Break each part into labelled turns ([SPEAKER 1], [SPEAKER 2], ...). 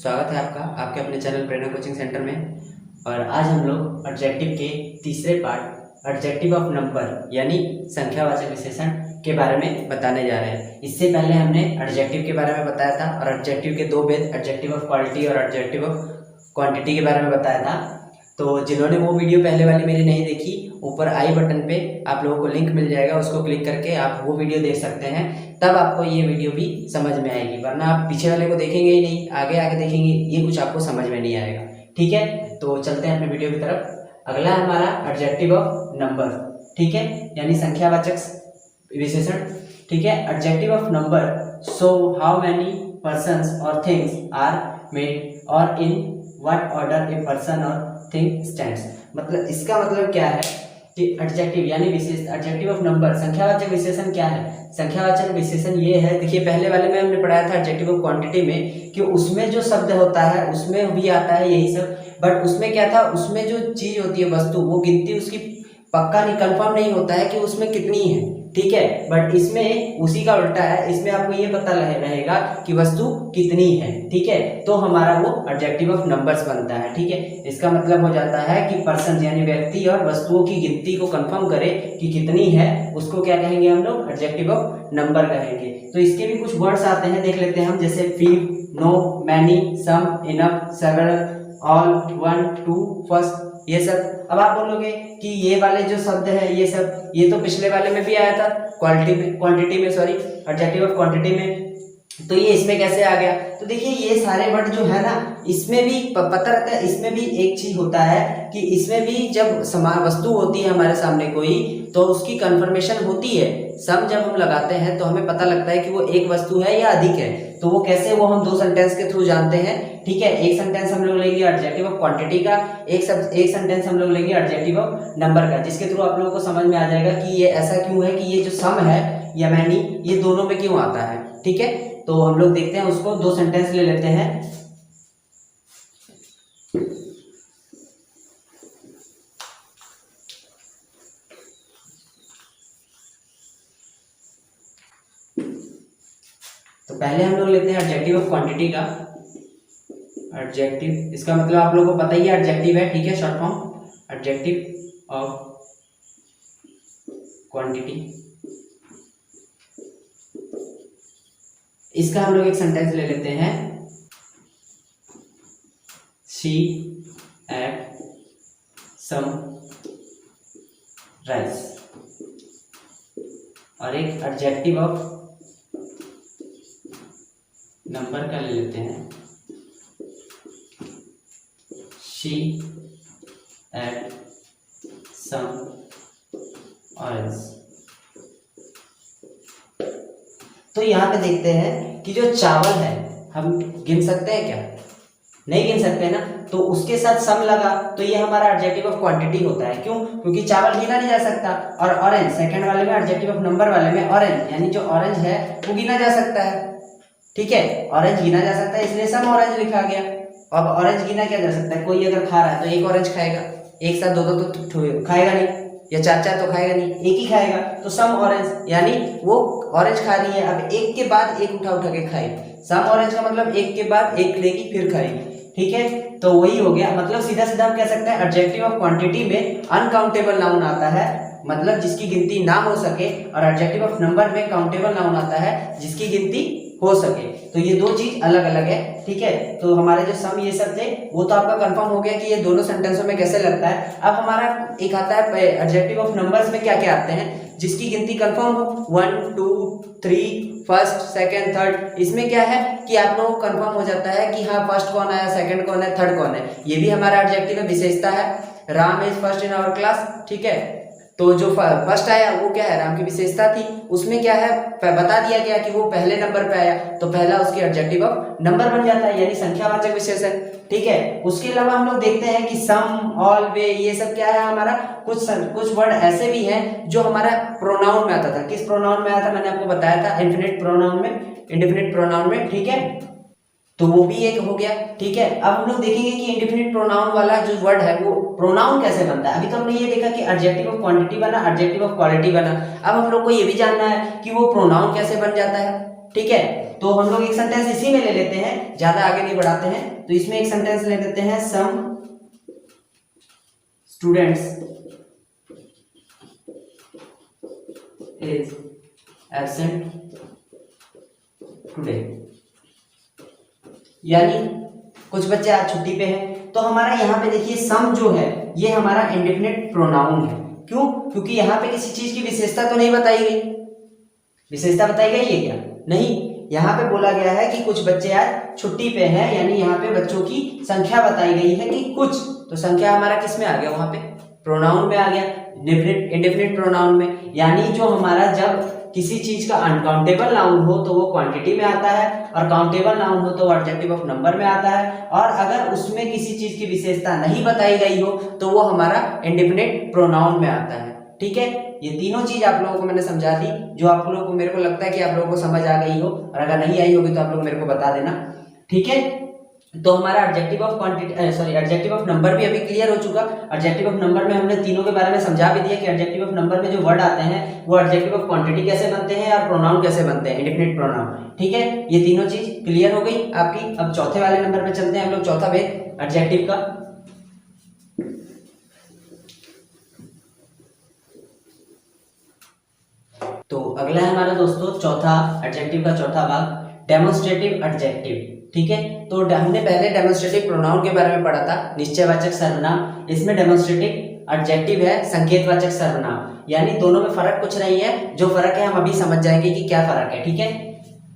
[SPEAKER 1] स्वागत है आपका आपके अपने चैनल प्रेरणा कोचिंग सेंटर में। और आज हम लोग एडजेक्टिव के तीसरे पार्ट एडजेक्टिव ऑफ नंबर यानी संख्यावाचक विशेषण के बारे में बताने जा रहे हैं। इससे पहले हमने एडजेक्टिव के बारे में बताया था और एडजेक्टिव के दो भेद एडजेक्टिव ऑफ क्वालिटी और एडजेक्टिव ऑफ क्वांटिटी के बारे में बताया था। तो जिन्होंने वो वीडियो पहले वाली मेरी नहीं देखी, ऊपर आई बटन पे आप लोगों को लिंक मिल जाएगा, उसको क्लिक करके आप वो वीडियो देख सकते हैं, तब आपको ये वीडियो भी समझ में आएगी। वरना आप पीछे वाले को देखेंगे ही नहीं, आगे आगे देखेंगे, ये कुछ आपको समझ में नहीं आएगा। ठीक है, तो चलते हैं अपने वीडियो की तरफ। अगला है हमारा एडजेक्टिव ऑफ नंबर, ठीक है, यानी संख्यावाचक विशेषण। ठीक है, adjective of number show how many persons और थिंग्स आर मेड और in what order a person or thing stands. मतलब इसका मतलब क्या है कि एडजेक्टिव यानी विशेष एडजेक्टिव ऑफ नंबर संख्यावाचक विशेषण क्या है। संख्यावाचक विशेषण ये है, देखिए पहले वाले में हमने पढ़ाया था एडजेक्टिव ऑफ क्वांटिटी में कि उसमें जो शब्द होता है उसमें भी आता है यही सब, बट उसमें क्या था, उसमें जो चीज होती है वस्तु, वो गिनती उसकी पक्का नहीं, कंफर्म नहीं होता है कि उसमें कितनी है। ठीक है, बट इसमें उसी का उल्टा है, इसमें आपको ये पता रहेगा कि वस्तु कितनी है। ठीक है, तो हमारा वो एडजेक्टिव ऑफ नंबर्स बनता है। ठीक है, इसका मतलब हो जाता है कि पर्सन यानी व्यक्ति और वस्तुओं की गिनती को कंफर्म करे कि कितनी है, उसको क्या कहेंगे हम लोग, एडजेक्टिव ऑफ नंबर कहेंगे। तो इसके भी कुछ वर्ड्स आते हैं, देख लेते हैं हम, जैसे few, no, many, some, enough, several, all, one, two, first, ये सब। अब आप बोलोगे कि ये वाले जो शब्द है ये सब, ये तो पिछले वाले में भी आया था क्वांटिटी में सॉरी एडजेक्टिव ऑफ क्वांटिटी में, तो ये इसमें कैसे आ गया। तो देखिए ये सारे वर्ड जो है ना, इसमें भी पता रहता है, इसमें भी एक चीज होता है कि इसमें भी जब समान वस्तु होती है हमारे सामने कोई, तो उसकी कंफर्मेशन होती है। सम जब हम लगाते हैं तो हमें पता लगता है कि वो एक वस्तु है या अधिक है, तो वो कैसे, वो हम दो सेंटेंस के थ्रू जानते हैं। ठीक है, एक सेंटेंस हम लोग लेंगे एडजेक्टिव ऑफ क्वांटिटी का, एक सेंटेंस हम लोग लेंगे एडजेक्टिव ऑफ नंबर का, जिसके थ्रू आप लोगों को समझ में आ जाएगा कि ये ऐसा क्यों है कि ये जो सम है या मैनी, ये दोनों में क्यों आता है। ठीक है, तो हम लोग देखते हैं उसको, दो सेंटेंस ले लेते हैं। तो पहले हम लोग लेते हैं एडजेक्टिव ऑफ क्वांटिटी का। एडजेक्टिव, इसका मतलब आप लोगों को पता ही है, एडजेक्टिव है, ठीक है, short form adjective of quantity. इसका हम लोग एक सेंटेंस ले लेते हैं, शी एट सम राइस। और एक एडजेक्टिव ऑफ नंबर का ले लेते हैं, शी एट सम ऑरेंज। तो यहाँ पे देखते हैं कि जो चावल है हम गिन सकते हैं क्या, नहीं गिन सकते ना, तो उसके साथ सम लगा तो ये हमारा एडजेक्टिव ऑफ क्वांटिटी होता है। क्यों? क्योंकि चावल गिना नहीं जा सकता। और ऑरेंज सेकंड वाले में, एडजेक्टिव ऑफ नंबर वाले में ऑरेंज यानी जो ऑरेंज है वो गिना जा सकता है। ठीक है, ऑरेंज गिना जा सकता है, इसलिए सम ऑरेंज लिखा गया। अब ऑरेंज गिना क्या जा सकता है, कोई अगर खा रहा है तो एक ऑरेंज खाएगा, एक साथ दो दो तो खाएगा नहीं, या चार चार तो खाएगा नहीं, एक ही खाएगा। तो सम ऑरेंज यानी वो ऑरेंज खा रही है, अब एक के बाद एक उठा उठा के खाएगी। सम ऑरेंज का मतलब एक के बाद एक लेगी फिर खाएगी। ठीक है, तो वही हो गया। मतलब सीधा सीधा हम कह सकते हैं एडजेक्टिव ऑफ क्वांटिटी में अनकाउंटेबल नाउन आता है, मतलब जिसकी गिनती ना हो सके, और एडजेक्टिव ऑफ नंबर में काउंटेबल नाउन आता है जिसकी गिनती हो सके। तो ये दो चीज अलग अलग है। ठीक है, तो हमारे जो सम ये सब थे वो तो आपका कंफर्म हो गया कि ये दोनों सेंटेंसों में कैसे लगता है। अब हमारा एक आता है एडजेक्टिव ऑफ नंबर्स में क्या क्या आते हैं, जिसकी गिनती कंफर्म हो, 1 2 3 फर्स्ट सेकंड थर्ड। इसमें क्या है कि आप लोगों को कंफर्म हो जाता है कि हाँ फर्स्ट कौन आया, सेकंड कौन है, थर्ड कौन है। ये भी हमारा एडजेक्टिव में विशेषता है, Ram is first in our class. ठीक है, तो जो फर्स्ट आया वो क्या है, राम की विशेषता थी। उसमें क्या है, बता दिया गया कि वो पहले नंबर पे आया, तो पहला उसकी एडजेक्टिव ऑफ नंबर बन जाता है, यानी संख्यावाचक विशेषण। ठीक है, उसके अलावा हम लोग देखते हैं कि सम, ऑल, वे, ये सब क्या है हमारा, कुछ वर्ड ऐसे भी हैं जो हमारा प्रोनाउन में आता था। किस प्रोनाउन में आया था, मैंने आपको बताया था, इंफिनिट प्रोनाउन में, इंडेफिनिट प्रोनाउन में। ठीक है, तो वो भी एक हो गया। ठीक है, अब हम लोग देखेंगे कि इंडेफिनिट प्रोनाउन वाला जो वर्ड है वो प्रोनाउन कैसे बनता है। अभी तो हमने ये देखा कि एडजेक्टिव ऑफ क्वांटिटी बना, एडजेक्टिव ऑफ क्वालिटी बना। अब हम लोग को ये भी जानना है कि वो प्रोनाउन कैसे बन जाता है। ठीक है, तो हम लोग एक सेंटेंस इसी में ले लेते हैं, ज्यादा आगे नहीं बढ़ाते हैं। तो इसमें एक सेंटेंस ले लेते हैं, some students is absent today, यानी कुछ बच्चे आज छुट्टी पे हैं। तो हमारा यहाँ पे देखिए सम जो है ये हमारा इंडेफिनिट प्रोनाउन है। क्यों? क्योंकि यहाँ पे किसी चीज की विशेषता तो नहीं बताई गई। विशेषता बताई गई है क्या? नहीं। यहाँ पे बोला गया है कि कुछ बच्चे आज छुट्टी पे हैं, यानी यहाँ पे बच्चों की संख्या बताई गई है कि कुछ, तो संख्या हमारा किस में आ गया? वहां पे प्रोनाउन में आ गया, इंडेफिनिट प्रोनाउन में। यानी जो हमारा जब किसी चीज का अनकाउंटेबल नाउन हो तो वो क्वांटिटी में आता है, और काउंटेबल नाउन हो तो वो एडजेक्टिव ऑफ नंबर में आता है, और अगर उसमें किसी चीज की विशेषता नहीं बताई गई हो तो वो हमारा इंडेफिनिट प्रोनाउन में आता है। ठीक है, ये तीनों चीज आप लोगों को मैंने समझा दी, जो आप लोगों को, मेरे को लगता है कि आप लोगों को समझ आ गई हो, और अगर नहीं आई होगी तो आप लोग मेरे को बता देना। ठीक है, तो हमारा adjective of quantity, sorry adjective of number भी अभी क्लियर हो चुका। एडजेक्टिव ऑफ नंबर में हमने तीनों के बारे में समझा भी दिया कि एडजेक्टिव ऑफ नंबर में जो वर्ड आते हैं वो एडजेक्टिव ऑफ क्वांटिटी कैसे बनते हैं और प्रोनाउन कैसे बनते हैं, इंडेफिनिट प्रोनाउन। ठीक है, ये तीनों चीज क्लियर हो गई आपकी। अब चौथे वाले नंबर पे चलते हैं हम लोग, चौथा भेद एडजेक्टिव का। तो अगला है हमारा दोस्तों चौथा एडजेक्टिव का चौथा भाग, डेमोन्स्ट्रेटिव एडजेक्टिव। ठीक है, तो हमने पहले डेमोन्स्ट्रेटिव प्रोनाउन के बारे में पढ़ा था, निश्चयवाचक सर्वनाम। इसमें डेमोन्स्ट्रेटिव एडजेक्टिव है संकेतवाचक सर्वनाम, यानी दोनों में फर्क कुछ नहीं है। जो फर्क है हम अभी समझ जाएंगे कि क्या फर्क है। ठीक है,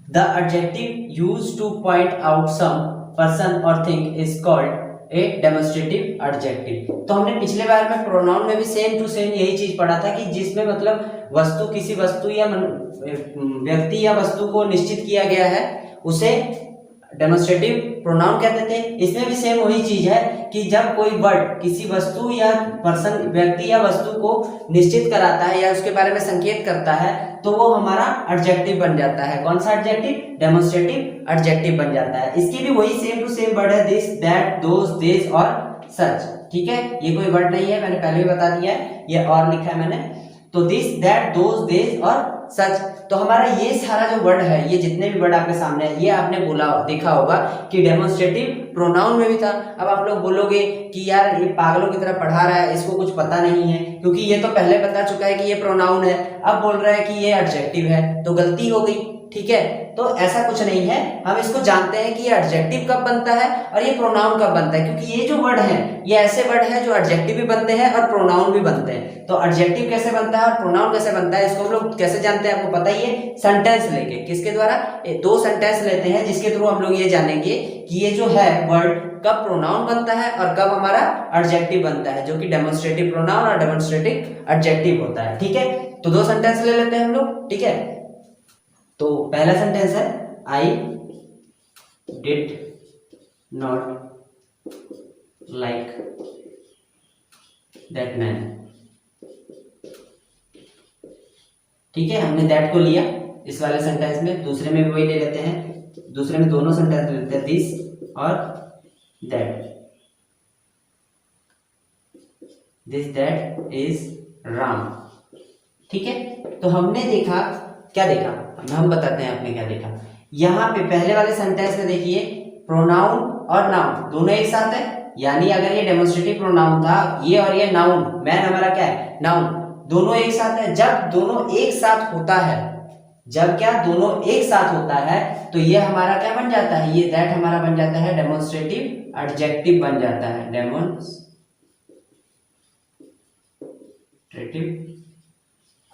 [SPEAKER 1] the adjective used to point out some person or thing is called a demonstrative adjective. तो हमने पिछले बार में प्रोनाउन में भी सेम टू सेम यही चीज पढ़ा था कि जिसमें मतलब वस्तु, किसी वस्तु या व्यक्ति या वस्तु को निश्चित किया गया है उसे डेमोन्स्ट्रेटिव प्रोनाउन कहते थे। इसमें भी सेम वही चीज है कि जब कोई वर्ड किसी वस्तु या पर्सन, व्यक्ति या वस्तु को निश्चित कराता है या उसके बारे में संकेत करता है तो वो हमारा एडजेक्टिव बन जाता है। कौन सा एडजेक्टिव? डेमोन्स्ट्रेटिव एडजेक्टिव बन जाता है। इसकी भी वही सेम टू सेम वर्ड है, दिस, दैट, दोस, दिस और सच। ठीक है, ये कोई वर्ड नहीं है, मैंने पहले भी बता दिया है, ये और लिखा है मैंने। तो दिस, दैट, दोस, दिस और सच। तो हमारा ये सारा जो वर्ड है, ये जितने भी वर्ड आपके सामने है, ये आपने बोला देखा होगा कि डेमोन्स्ट्रेटिव प्रोनाउन में भी था। अब आप लोग बोलोगे कि यार ये पागलों की तरह पढ़ा रहा है, इसको कुछ पता नहीं है, क्योंकि ये तो पहले बता चुका है कि ये प्रोनाउन है, अब बोल रहा है कि ये एडजेक्टिव है, तो गलती हो गई। ठीक है, तो ऐसा कुछ नहीं है, हम इसको जानते हैं कि ये एडजेक्टिव कब बनता है और ये प्रोनाउन कब बनता है, क्योंकि ये जो वर्ड है ये ऐसे वर्ड है जो एडजेक्टिव भी बनते हैं और प्रोनाउन भी बनते हैं। तो एडजेक्टिव कैसे बनता है और प्रोनाउन कैसे बनता है, इसको हम लोग कैसे जानते हैं आपको पता ही है, सेंटेंस लेके। किसके द्वारा? दो सेंटेंस लेते हैं जिसके थ्रू हम लोग ये जानेंगे कि ये जो है वर्ड कब प्रोनाउन बनता है और कब हमारा एडजेक्टिव बनता है, जो कि डेमोन्स्ट्रेटिव प्रोनाउन और डेमोन्स्ट्रेटिव एडजेक्टिव होता है। ठीक है, तो दो सेंटेंस ले लेते हैं हम लोग। ठीक है, तो पहला सेंटेंस है, I did not like that man. ठीक है, हमने दैट को लिया इस वाले सेंटेंस में। दूसरे में भी वही ले लेते हैं, दूसरे में दोनों सेंटेंस ले लेते हैं, दिस और that. This that is Ram. ठीक है, तो हमने देखा, क्या देखा हम बताते हैं आपने क्या देखा। यहाँ पे पहले वाले सेंटेंस में देखिए प्रोनाउन और नाउन दोनों एक साथ है, यानी अगर ये डेमोन्स्ट्रेटिव प्रोनाउन था, ये और ये नाउन, मैन हमारा क्या है, नाउन, दोनों एक साथ है। जब दोनों एक साथ होता है, जब क्या दोनों एक साथ होता है तो ये हमारा क्या बन जाता है, ये दैट हमारा बन जाता है डेमोन्स्ट्रेटिव एडजेक्टिव बन जाता है, डेमोन्स्ट्रेटिव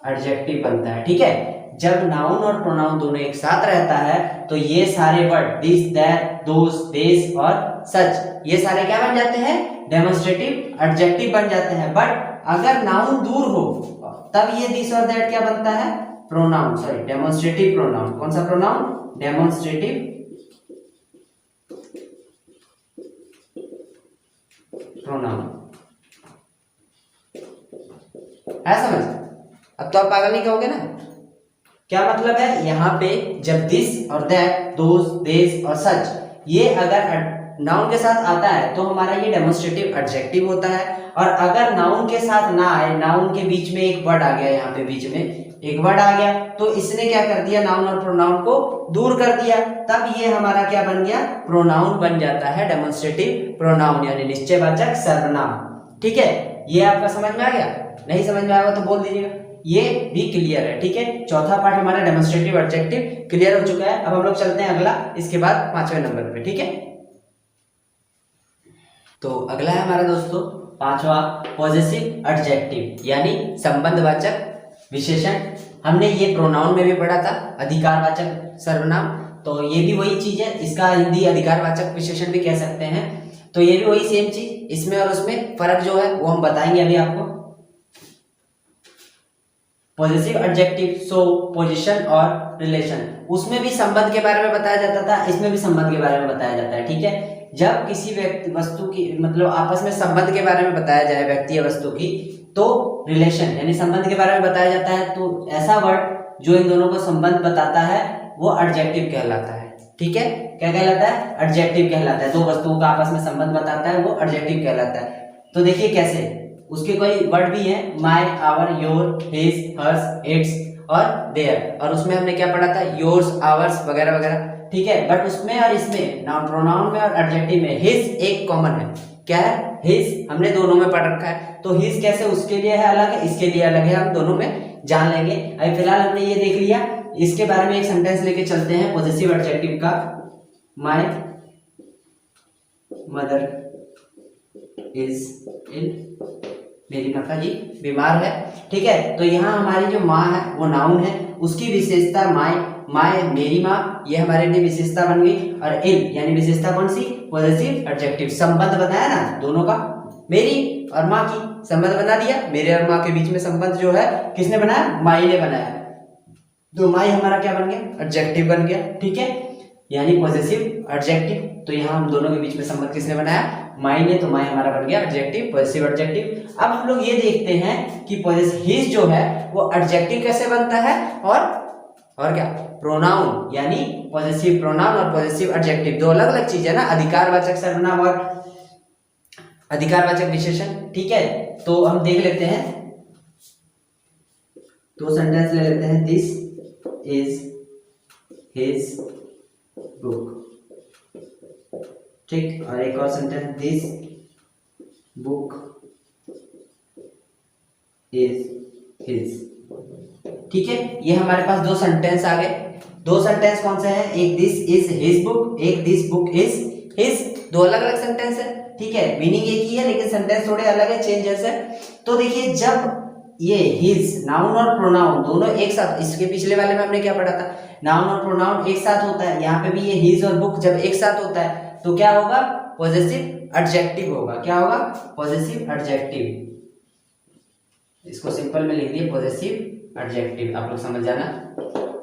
[SPEAKER 1] एडजेक्टिव बनता है। ठीक है, जब नाउन और प्रोनाउन दोनों एक साथ रहता है तो ये सारे word this, that, those, this और सच, ये सारे क्या बन जाते हैं, डेमोन्स्ट्रेटिव एडजेक्टिव बन जाते हैं। बट अगर नाउन दूर हो तब ये दिस और दैट क्या बनता है, प्रोनाउन, सॉरी डेमोन्स्ट्रेटिव प्रोनाउन। कौन सा प्रोनाउन? Demonstrative pronoun. है समझ? अब तो आप पागल नहीं कहोगे ना। क्या मतलब है, यहाँ पे जब दिस और दैट, दोस, दिस और सच, ये अगर नाउन के साथ आता है तो हमारा ये डेमोन्स्ट्रेटिव एडजेक्टिव होता है, और अगर नाउन के साथ ना आए, नाउन के बीच में एक वर्ड आ गया, यहाँ पे बीच में एक वर्ड आ गया, तो इसने क्या कर दिया, नाउन और प्रोनाउन को दूर कर दिया, तब ये हमारा क्या बन गया, प्रोनाउन बन जाता है, डेमोन्स्ट्रेटिव प्रोनाउन यानी निश्चयवाचक सर्वनाम। ठीक है, ये आपका समझ में आ गया? नहीं समझ में आएगा तो बोल दीजिएगा। ये भी क्लियर है। ठीक है, चौथा पार्ट हमारा डेमोन्स्ट्रेटिव एडजेक्टिव क्लियर हो चुका है। अब हम लोग चलते हैं अगला, इसके बाद 5वें नंबर पे। ठीक है, तो अगला है हमारा दोस्तों 5वां पॉजेसिव एडजेक्टिव यानी संबंधवाचक विशेषण। हमने ये प्रोनाउन में भी पढ़ा था, अधिकारवाचक सर्वनाम, तो ये भी वही चीज है, इसका हिंदी अधिकारवाचक विशेषण भी कह सकते हैं। तो ये भी वही सेम चीज, इसमें और उसमें फर्क जो है वो हम बताएंगे अभी आपको। पॉजेसिव एडजेक्टिव सो पोजीशन और रिलेशन, उसमें भी संबंध के बारे में बताया जाता था, इसमें भी संबंध के बारे में बताया जाता है। ठीक है, जब किसी व्यक्ति वस्तु की मतलब आपस में संबंध के बारे में बताया जाए, व्यक्ति या वस्तु की, तो रिलेशन यानी संबंध के बारे में बताया जाता है, तो ऐसा वर्ड जो इन दोनों को संबंध बताता है वो एडजेक्टिव कहलाता है। ठीक है, क्या कहलाता है? एडजेक्टिव कहलाता है। दो वस्तुओं का आपस में संबंध बताता है वो एडजेक्टिव कहलाता है। तो देखिए कैसे, उसके कोई वर्ड भी है, my, our, your, his, hers, its और देयर, और उसमें हमने क्या पढ़ा था, योर्स, आवर्स वगैरह वगैरह। ठीक है, बट उसमें और इसमें नाउन प्रोनाउन में और एडजेक्टिव में हिज एक कॉमन है। क्या है? हिज हमने दोनों में पढ़ रखा है, तो हिज कैसे उसके लिए है अलग है, इसके लिए अलग है, हम दोनों में जान लेंगे। अभी फिलहाल हमने ये देख लिया, इसके बारे में एक सेंटेंस लेके चलते हैं पॉजेसिव एडजेक्टिव का। माय मदर इज इल, मेरी माता जी बीमार है। ठीक है, तो यहाँ हमारी जो माँ है वो नाउन है, उसकी विशेषता माय, माय मेरी माँ, ये हमारे लिए विशेषता बन गई। और इल यानी विशेषता कौन सी? Possessive adjective. संबंध बताया ना दोनों का, मेरी और माँ की संबंध बना दिया, मेरे और माँ के बीच में संबंध जो है किसने बनाया? माई ने बनाया। तो माई हमारा क्या बन गया? एडजेक्टिव बन गया। ठीक है, यानी पॉजेसिव एडजेक्टिव। तो यहाँ हम दोनों के बीच में संबंध किसने बनाया? माई ने, तो माई हमारा बन गया एडजेक्टिव, पॉजेसिव एडजेक्टिव। अब हम लोग ये देखते हैं कि पॉजेसिव हिज जो है वो एडजेक्टिव कैसे बनता है, और क्या? प्रोनाउन यानी पॉजेसिव प्रोनाउन और पॉजेसिव एडजेक्टिव दो अलग अलग चीज है ना, अधिकारवाचक सर्वनाम और अधिकारवाचक विशेषण। ठीक है, तो हम देख लेते हैं, दो सेंटेंस ले लेते हैं। This is his book. ठीक, और एक और sentence, this book is his. ठीक है, ये हमारे पास दो सेंटेंस आ गए। दो सेंटेंस कौन से हैं? एक दिस इज हिज बुक, एक दिस बुक इज हिज। दो अलग अलग सेंटेंस है। ठीक है, मीनिंग एक ही है लेकिन सेंटेंस थोड़े अलग है, चेंजेस है। तो देखिए, जब ये हिज नाउन और प्रोनाउन दोनों एक साथ, इसके पिछले वाले में हमने क्या पढ़ा था, नाउन और प्रोनाउन एक साथ होता है, यहाँ पे भी ये हिज और बुक जब एक साथ होता है तो क्या होगा? पॉजेसिव एडजेक्टिव होगा। क्या होगा? Possessive adjective. इसको सिंपल में लिख दिए पॉजेसिव एडजेक्टिव, आप लोग समझ जाना।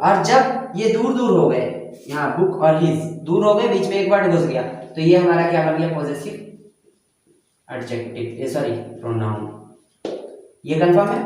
[SPEAKER 1] और जब ये दूर दूर हो गए, यहाँ बुक और हिज दूर हो गए, बीच में एक वर्ड घुस गया, तो ये हमारा क्या बन गया? Possessive adjective, sorry pronoun. ये कंफर्म है?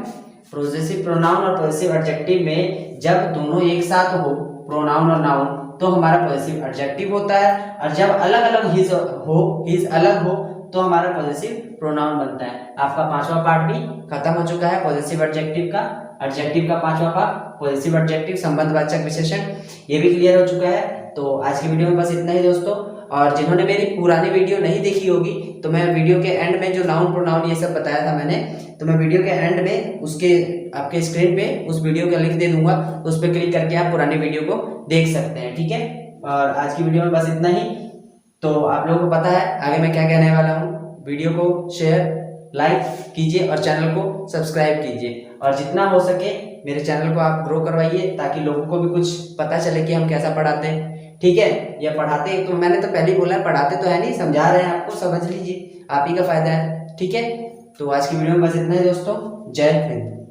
[SPEAKER 1] पॉजेसिव प्रोनाउन और पॉजेसिव एडजेक्टिव में जब दोनों एक साथ हो, प्रोनाउन और नाउन, तो हमारा पॉजेसिव एडजेक्टिव होता है। और जब अलग अलग हिज अलग हो तो हमारा पॉजेसिव प्रोनाउन बनता है। आपका 5वां पार्ट भी खत्म हो चुका है पॉजेसिव एडजेक्टिव का। एडजेक्टिव का 5वां पार्ट पॉजेसिव एडजेक्टिव, संबंधवाचक विशेषण, ये भी क्लियर हो चुका है। तो आज की वीडियो में बस इतना ही दोस्तों। और जिन्होंने मेरी पुरानी वीडियो नहीं देखी होगी तो मैं वीडियो के एंड में जो नाउन प्रोनाउन ये सब बताया था मैंने, तो मैं वीडियो के एंड में उसके आपके स्क्रीन पे उस वीडियो का लिंक दे दूंगा, तो उस पर क्लिक करके आप पुरानी वीडियो को देख सकते हैं। ठीक है, और आज की वीडियो में बस इतना ही। तो आप लोगों को पता है आगे मैं क्या कहने वाला हूँ। वीडियो को शेयर, लाइक कीजिए और चैनल को सब्सक्राइब कीजिए, और जितना हो सके मेरे चैनल को आप ग्रो करवाइए, ताकि लोगों को भी कुछ पता चले कि हम कैसा पढ़ाते हैं। ठीक है, या पढ़ाते तो मैंने तो पहले ही बोला, पढ़ाते तो है नहीं, समझा रहे हैं आपको, समझ लीजिए, आप ही का फायदा है। ठीक है, तो आज की वीडियो में बस इतना ही दोस्तों। जय हिंद।